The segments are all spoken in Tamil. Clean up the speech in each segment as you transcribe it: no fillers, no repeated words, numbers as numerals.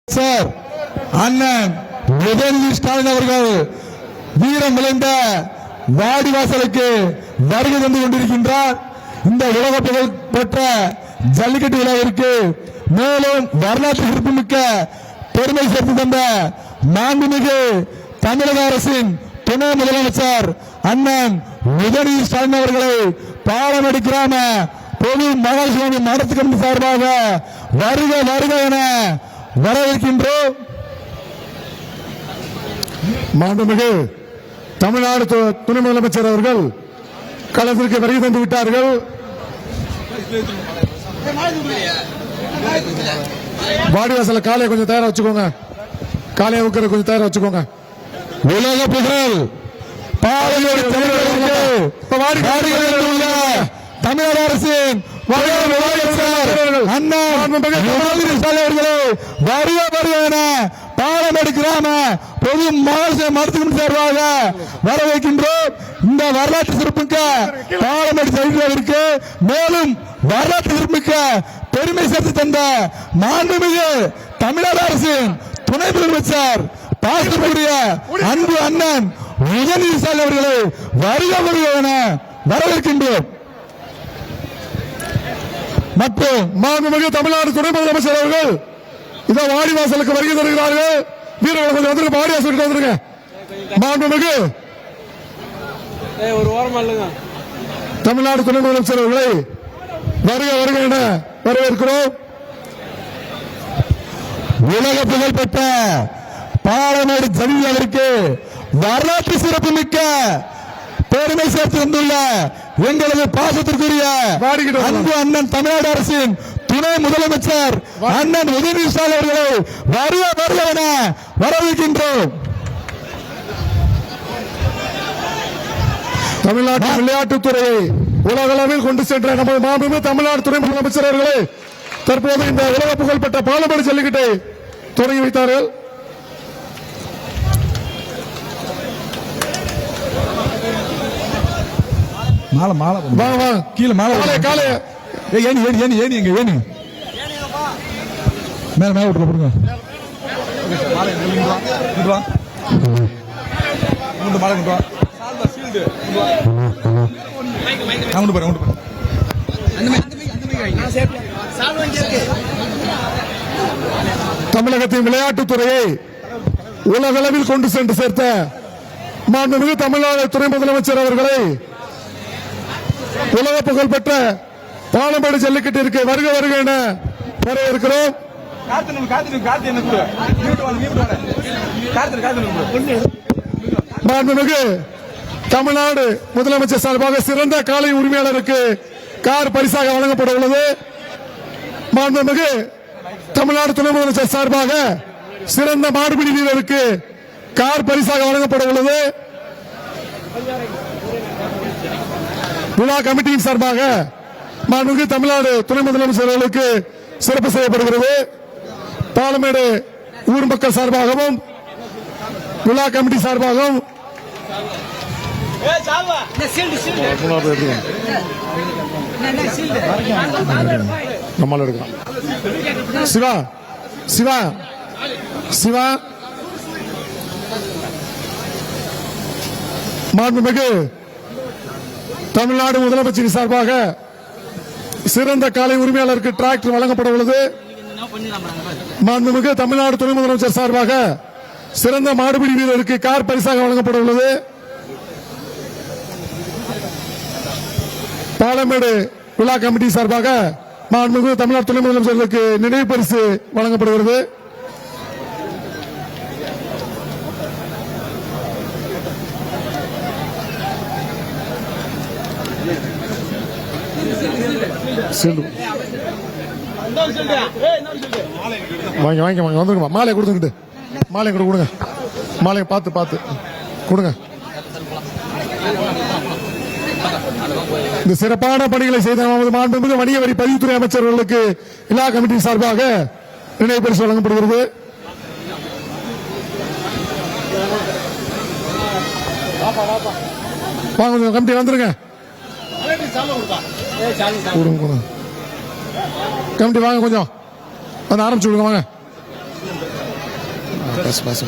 சார் அண்ணன் உதயநிதி ஸ்டாலின் அவர்கள் வீரம் விளைந்த வாடிவாசலுக்கு வருகை தந்து கொண்டிருக்கின்றார். இந்த உலக புகழ் பெற்ற ஜல்லிக்கட்டு விழாவிற்கு மேலும் வரலாற்று சிறப்புமிக்க பெருமை சேர்த்து தந்த மாண்புமிகு தமிழக அரசின் துணை முதலமைச்சர் அண்ணன் உதயநிதி ஸ்டாலின் அவர்களை பாலமேடு கிராம பொது மகாசிவாமி மடத்து கமிட்டி சார்பாக வருக வருக என வரவேற்கின்றோம். மாண்புமிகு தமிழ்நாடு துணை முதலமைச்சர் அவர்கள் களத்திற்கு வருகை தந்து விட்டார்கள். வாடிவாசல காலையை கொஞ்சம் தயாரா வச்சுக்கோங்க. காலையை உட்கார கொஞ்சம் தயாரா வச்சுக்கோங்க. உலக புகழ் பாலமேடு தமிழக அரசின் பாலமேடு கிராம பொது மருத்துவ சார்பாக வரவேற்கின்றோம். இந்த வரலாற்று சிறப்புமிக்க பாலமேடு ஜல்லிக்கட்டிற்கு மேலும் வரலாற்று சிறப்புமிக்க பெருமை சேர்த்து தந்த மாண்புமிகு தமிழக அரசின் துணை முதலமைச்சர் பாசத்துக்குரிய அன்பு அண்ணன் உதயநிதி ஸ்டாலின் அவர்களை வருக வருக என வரவேற்கின்றோம். மற்றும் மாண்புமிகு தமிழ்நாடு துணை முதலமைச்சர் அவர்கள் இதோ வாடிவாசலுக்கு வருகை தருகிறார்கள். வீரர்கள் கொஞ்சம் வந்துருங்க, வாடிவாசலுக்கு வந்துருங்க. மாண்புமிகு தமிழ்நாடு துணை முதலமைச்சர் அவர்களை வருக வருக என வரவேற்கிறோம். உலக புகழ் பெற்ற பாலமேடு ஜல்லிக்கட்டிற்கு வரலாற்று சிறப்புமிக்க பெருமை சேர்த்து வந்துள்ள எங்களது பாசத்திற்குரிய அன்பு அண்ணன் தமிழ்நாடு அரசின் துணை முதலமைச்சர் அண்ணன் உதயநிதி ஸ்டாலின் அவர்களை வருக வருக என வரவேற்கின்றோம். தமிழ்நாட்டு விளையாட்டுத்துறையை உலகளவில் கொண்டு சென்ற நமது மாண்புமிகு தமிழ்நாடு துணை முதலமைச்சர் அவர்களே தற்போது இந்த உலக புகழ்பெற்ற பாலமேடு ஜல்லிக்கட்டை தொடங்கி வைத்தார்கள். மாலை மாலை வாங்க கீழே மாலை காலை ஏனி ஏனி ஏனி ஏனி எங்க ஏனி மேல மேல விட்டு போடுங்க. மாலை கொண்டு வா மாலை கொண்டு வா கொண்டு போறேன் தமிழகத்தின் விளையாட்டுத்துறையை உலகளவில் கொண்டு சென்று சேர்த்த மாண்புமிகு தமிழ்நாடு துணை முதலமைச்சர் அவர்களை உலக புகழ் பெற்ற பாலமேடு ஜல்லிக்கட்டிற்கு வருக வருக என வரவேற்கிறோம். மாண்புமிகு தமிழ்நாடு முதலமைச்சர் சார்பாக சிறந்த காளை உரிமையாளருக்கு கார் பரிசாக வழங்கப்பட உள்ளது. மாண்புமிகு தமிழ்நாடு துணை முதலமைச்சர் சார்பாக சிறந்த மாடுபிடி வீரருக்கு கார் பரிசாக வழங்கப்பட உள்ளது. விழா கமிட்டியின் சார்பாக மாண்புமிகு தமிழ்நாடு துணை முதலமைச்சர் அவர்களுக்கு சிறப்பு செய்யப்படுகிறது. பாலமேடு ஊர் மக்கள் சார்பாகவும் விழா கமிட்டி சார்பாகவும் நம்மளால எடுக்கலாம். சிவா சிவா சிவா மாண்புமிகு தமிழ்நாடு முதலமைச்சர் சார்பாக சிறந்த காளை உரிமையாளருக்கு டிராக்டர் வழங்கப்பட உள்ளது. மாண்புமிகு தமிழ்நாடு துணை முதலமைச்சர் சார்பாக சிறந்த மாடுபிடி வீரருக்கு கார் பரிசாக வழங்கப்பட உள்ளது. பாலமேடு விழா கமிட்டி சார்பாக மாண்புமிகு தமிழ்நாடு துணை முதலமைச்சர்களுக்கு நினைவு பரிசு வழங்கப்படுகிறது. வாங்க வாங்க வாங்க வந்துருங்க. மாலையை கொடுத்துக்கிட்டு மாலையை கொடுங்க. மாலையை பார்த்து பார்த்து கொடுங்க. இந்த சிறப்பான பணிகளை செய்த மாண்புமிகு வணிக வரி பதிவுத்துறை அமைச்சர்களுக்கு விழா கமிட்டி சார்பாக நினைவு பரிசு வழங்கப்படுகிறது. வாங்க கமிட்டி வந்துருங்க. கமிட்டி வாங்க கொஞ்சம் வந்து ஆரம்பிச்சு விடுங்க வாங்க. பேச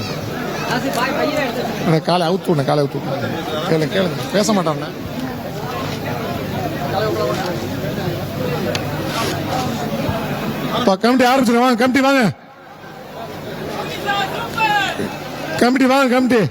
காலை அவுத்து விடுங்க, காலை அவுத்து விடுங்க. கேளுங்க பேச மாட்டாங்க. கமிட்டி ஆரம்பிச்சிருங்க. வாங்க கமிட்டி, வாங்க கமிட்டி, வாங்க கமிட்டி.